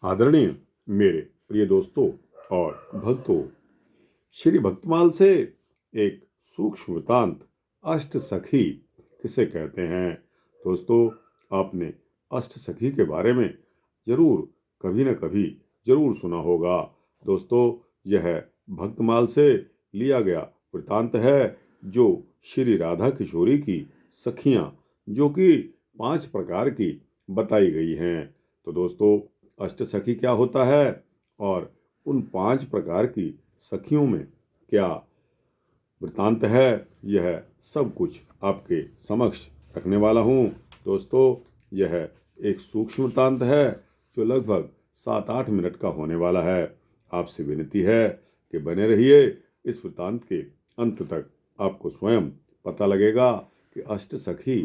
आदरणीय मेरे प्रिय दोस्तों और भक्तों, श्री भक्तमाल से एक सूक्ष्म वृतांत अष्ट सखी किसे कहते हैं। दोस्तों, आपने अष्ट सखी के बारे में जरूर कभी न कभी जरूर सुना होगा। दोस्तों, यह भक्तमाल से लिया गया वृतांत है, जो श्री राधा किशोरी की सखियां, जो कि 5 प्रकार की बताई गई हैं। तो दोस्तों, अष्ट सखी क्या होता है और उन 5 प्रकार की सखियों में क्या वृतांत है, यह सब कुछ आपके समक्ष रखने वाला हूँ। दोस्तों, यह एक सूक्ष्म वृतांत है जो लगभग 7-8 मिनट का होने वाला है। आपसे विनती है कि बने रहिए इस वृतांत के अंत तक। आपको स्वयं पता लगेगा कि अष्ट सखी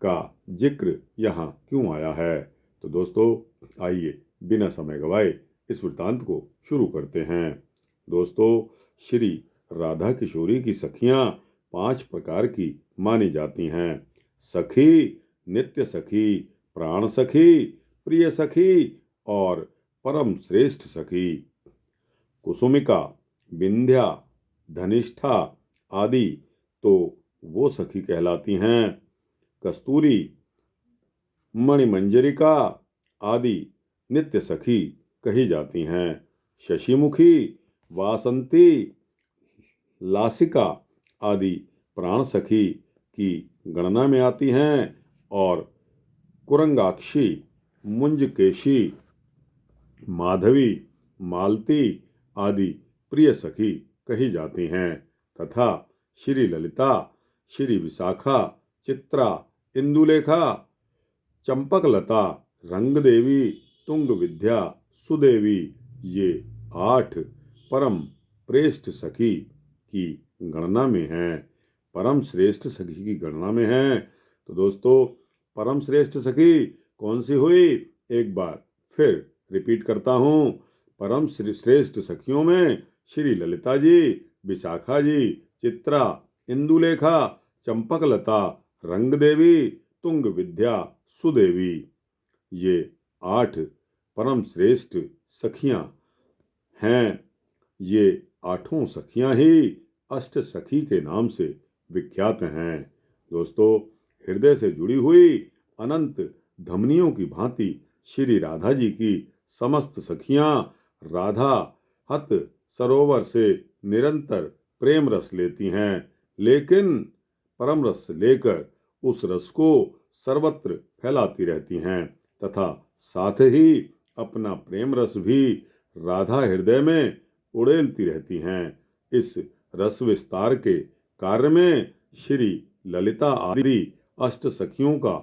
का जिक्र यहाँ क्यों आया है। तो दोस्तों, आइए बिना समय गवाए इस वृत्तांत को शुरू करते हैं। दोस्तों, श्री राधा किशोरी की सखियां 5 प्रकार की मानी जाती हैं। सखी, नित्य सखी, प्राण सखी, प्रिय सखी और परम श्रेष्ठ सखी। कुसुमिका, विंध्या, धनिष्ठा आदि तो वो सखी कहलाती हैं। कस्तूरी, मणिमंजरिका आदि नित्य सखी कही जाती हैं। शशिमुखी, वासंती, लासिका आदि प्राण सखी की गणना में आती हैं और कुरंगाक्षी, मुंजकेशी, माधवी, मालती आदि प्रिय सखी कही जाती हैं तथा श्री ललिता, श्री विशाखा, चित्रा, इंदुलेखा, चंपकलता, रंगदेवी, तुंग विद्या, सुदेवी, ये 8 परम श्रेष्ठ सखी की गणना में हैं। परम श्रेष्ठ सखी की गणना में हैं। तो दोस्तों, परम श्रेष्ठ सखी कौन सी हुई? एक बार फिर रिपीट करता हूँ। परम श्रेष्ठ सखियों में श्री ललिता जी, विशाखा जी, चित्रा, इंदुलेखा, चंपकलता, रंगदेवी, तुंग विद्या, सुदेवी, ये 8 परम श्रेष्ठ सखियां हैं। ये 8 सखियां ही अष्ट सखी के नाम से विख्यात हैं। दोस्तों, हृदय से जुड़ी हुई अनंत धमनियों की भांति श्री राधा जी की समस्त सखियां राधा हत सरोवर से निरंतर प्रेम रस लेती हैं, लेकिन परम रस लेकर उस रस को सर्वत्र फैलाती रहती हैं तथा साथ ही अपना प्रेम रस भी राधा हृदय में उड़ेलती रहती हैं। इस रस विस्तार के कार्य में श्री ललिता आदि अष्ट सखियों का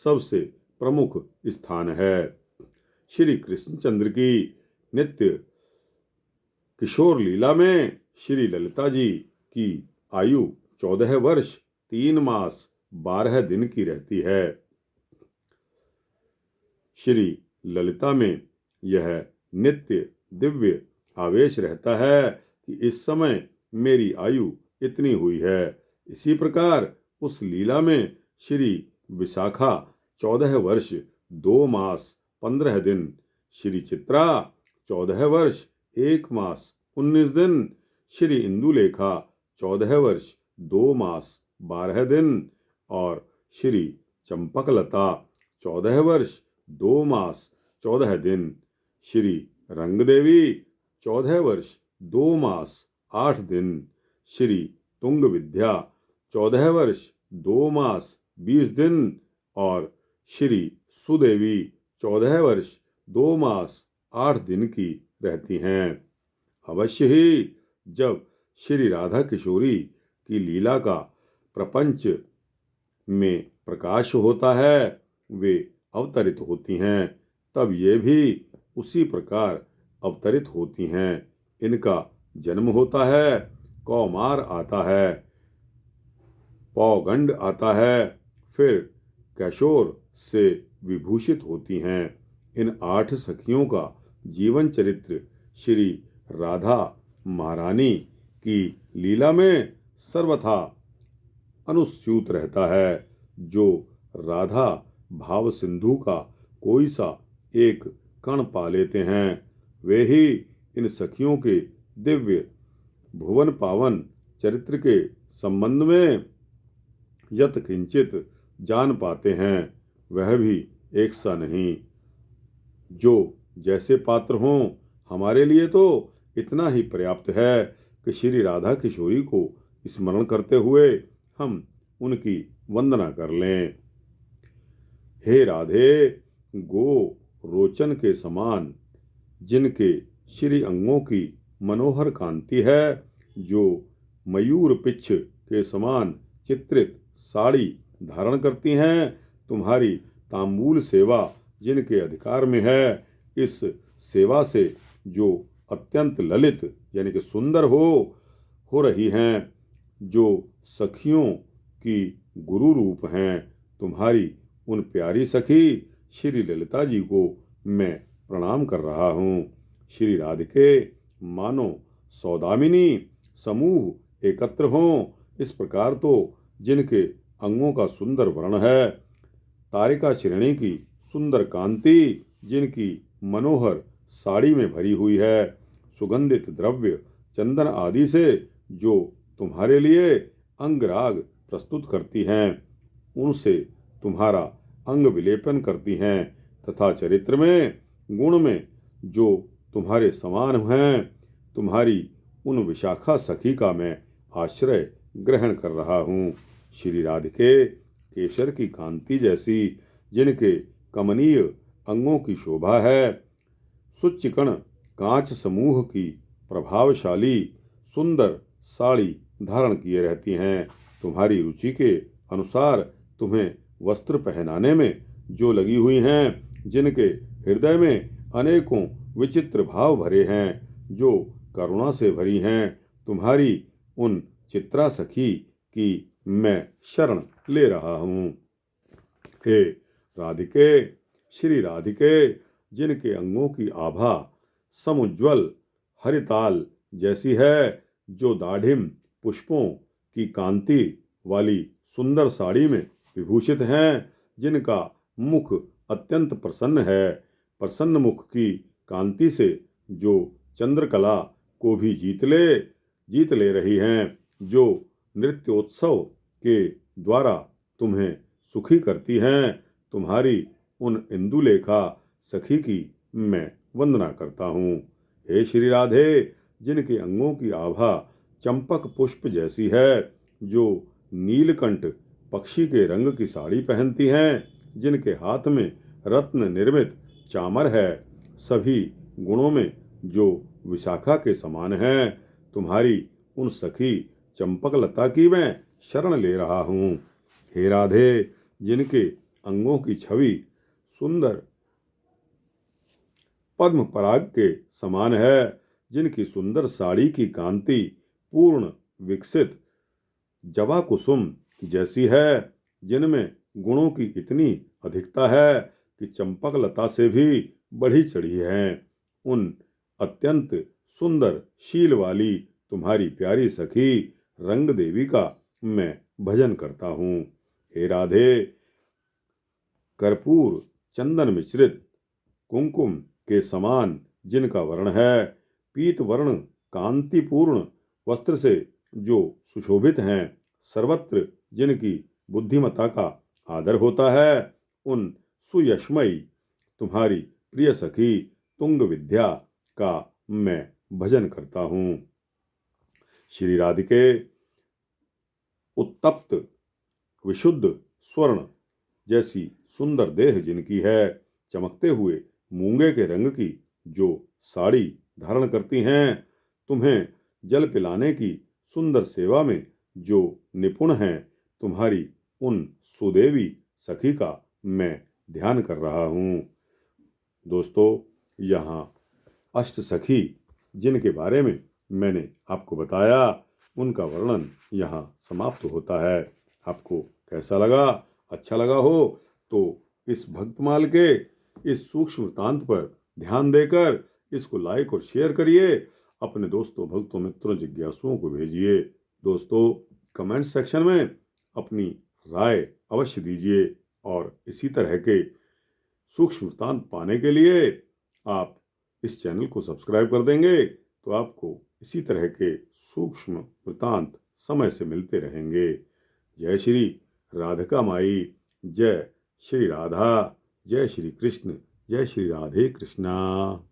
सबसे प्रमुख स्थान है। श्री कृष्णचंद्र की नित्य किशोर लीला में श्री ललिता जी की आयु 14 वर्ष 3 मास 12 दिन की रहती है। श्री ललिता में यह नित्य दिव्य आवेश रहता है कि इस समय मेरी आयु इतनी हुई है। इसी प्रकार उस लीला में श्री विशाखा 14 वर्ष 2 मास 15 दिन, श्री चित्रा 14 वर्ष 1 मास 19 दिन, श्री इंदुलेखा 14 वर्ष 2 मास 12 दिन और श्री चंपकलता 14 वर्ष 2 मास 14 दिन, श्री रंगदेवी 14 वर्ष 2 मास 8 दिन, श्री तुंग विद्या 14 वर्ष 2 मास 20 दिन और श्री सुदेवी 14 वर्ष 2 मास 8 दिन की रहती हैं। अवश्य ही जब श्री राधा किशोरी की लीला का प्रपंच में प्रकाश होता है, वे अवतरित होती हैं, तब ये भी उसी प्रकार अवतरित होती हैं। इनका जन्म होता है, कौमार आता है, पौगंड आता है, फिर कैशोर से विभूषित होती हैं। इन 8 सखियों का जीवन चरित्र श्री राधा महारानी की लीला में सर्वथा अनुस्यूत रहता है। जो राधा भाव सिंधु का कोई सा एक कण पा लेते हैं। वे ही इन सखियों के दिव्य भुवन पावन चरित्र के संबंध में यत किंचित जान पाते हैं, वह भी एक सा नहीं। जो जैसे पात्र हों, हमारे लिए तो इतना ही पर्याप्त है कि श्री राधा किशोरी को स्मरण करते हुए हम उनकी वंदना कर लें। हे राधे, गो रोचन के समान जिनके श्री अंगों की मनोहर कांति है, जो मयूर पिच्छ के समान चित्रित साड़ी धारण करती हैं, तुम्हारी तांबूल सेवा जिनके अधिकार में है, इस सेवा से जो अत्यंत ललित यानी कि सुंदर हो रही हैं, जो सखियों की गुरु रूप हैं, तुम्हारी उन प्यारी सखी श्री ललिता जी को मैं प्रणाम कर रहा हूँ। श्री राधिके मानो सौदामिनी समूह एकत्र हों, इस प्रकार तो जिनके अंगों का सुंदर वर्ण है, तारिका श्रेणी की सुंदर कांति जिनकी मनोहर साड़ी में भरी हुई है, सुगंधित द्रव्य चंदन आदि से जो तुम्हारे लिए अंगराग प्रस्तुत करती हैं, उनसे तुम्हारा अंग विलेपन करती हैं, तथा चरित्र में गुण में जो तुम्हारे समान हैं, तुम्हारी उन विशाखा सखी का मैं आश्रय ग्रहण कर रहा हूँ। श्री राधिके केसर की कांति जैसी जिनके कमनीय अंगों की शोभा है, सुचिकण कांच समूह की प्रभावशाली सुंदर साड़ी धारण किए रहती हैं, तुम्हारी रुचि के अनुसार तुम्हें वस्त्र पहनाने में जो लगी हुई हैं, जिनके हृदय में अनेकों विचित्र भाव भरे हैं, जो करुणा से भरी हैं, तुम्हारी उन चित्रा सखी की मैं शरण ले रहा हूँ। हे राधिके, श्री राधिके, जिनके अंगों की आभा समुज्वल हरिताल जैसी है, जो दाढ़िम पुष्पों की कांति वाली सुंदर साड़ी में विभूषित हैं, जिनका मुख अत्यंत प्रसन्न है, प्रसन्न मुख की कांति से जो चंद्रकला को भी जीत ले रही हैं, जो नृत्योत्सव के द्वारा तुम्हें सुखी करती हैं, तुम्हारी उन इंदुलेखा सखी की मैं वंदना करता हूँ। हे श्री राधे, जिनके अंगों की आभा चंपक पुष्प जैसी है, जो नीलकंठ पक्षी के रंग की साड़ी पहनती हैं, जिनके हाथ में रत्न निर्मित चामर है, सभी गुणों में जो विशाखा के समान हैं, तुम्हारी उन सखी चंपक लता की मैं शरण ले रहा हूँ। हे राधे, जिनके अंगों की छवि सुंदर पद्म पराग के समान है, जिनकी सुंदर साड़ी की कांति पूर्ण विकसित जवा कुसुम जैसी है, जिनमें गुणों की इतनी अधिकता है कि चंपक लता से भी बढ़ी चढ़ी हैं, उन अत्यंत सुंदर शील वाली तुम्हारी प्यारी सखी रंग देवी का मैं भजन करता हूँ। हे राधे, कर्पूर चंदन मिश्रित कुंकुम के समान जिनका वर्ण है, पीत वर्ण कांतिपूर्ण वस्त्र से जो सुशोभित हैं, सर्वत्र जिनकी बुद्धिमता का आदर होता है, उन सुयशमयी तुम्हारी प्रिय सखी तुंग विद्या का मैं भजन करता हूँ। श्री राधिके, उत्तप्त विशुद्ध स्वर्ण जैसी सुंदर देह जिनकी है, चमकते हुए मूंगे के रंग की जो साड़ी धारण करती हैं, तुम्हें जल पिलाने की सुंदर सेवा में जो निपुण हैं, तुम्हारी उन सुदेवी सखी का मैं ध्यान कर रहा हूँ। दोस्तों, यहाँ अष्ट सखी जिनके बारे में मैंने आपको बताया, उनका वर्णन यहाँ समाप्त होता है। आपको कैसा लगा? अच्छा लगा हो तो इस भक्तमाल के इस सूक्ष्म वृत्तांत पर ध्यान देकर इसको लाइक और शेयर करिए, अपने दोस्तों, भक्तों, मित्रों, जिज्ञासुओं को भेजिए। दोस्तों, कमेंट सेक्शन में अपनी राय अवश्य दीजिए और इसी तरह के सूक्ष्म वृत्तांत पाने के लिए आप इस चैनल को सब्सक्राइब कर देंगे तो आपको इसी तरह के सूक्ष्म वृतांत समय से मिलते रहेंगे। जय श्री राधिका माई, जय श्री राधा, जय श्री कृष्ण, जय श्री राधे कृष्णा।